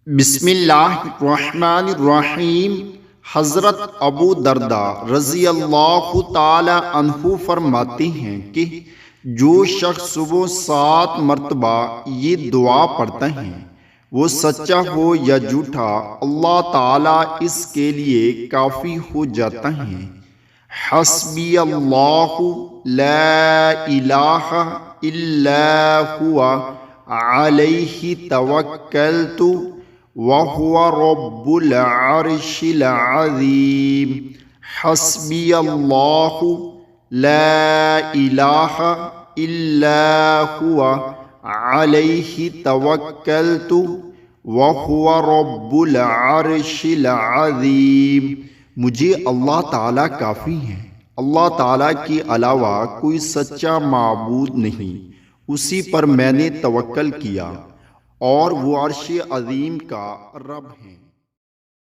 بسم اللہ الرحمن الرحیم۔ حضرت ابو درداء رضی اللہ تعالی عنہ فرماتے ہیں کہ جو شخص صبح 7 مرتبہ یہ دعا پڑھتا ہے وہ سچا ہو یا جھوٹا، اللہ تعالی اس کے لیے کافی ہو جاتا ہے۔ حسبی اللہ لا الہ الا ہوا علیہ توکلت وَهُوَ رَبُّ الْعَرْشِ الْعَظِيمِ۔ حسبی اللہ لا الہ الا ہوا علیہ توکلت وَهُوَ رَبُّ الْعَرْشِ الْعَظِيمِ۔ مجھے اللہ تعالیٰ کافی ہے، اللہ تعالیٰ کے علاوہ کوئی سچا معبود نہیں، اسی پر میں نے توکل کیا اور وہ عرش عظیم کا رب ہیں۔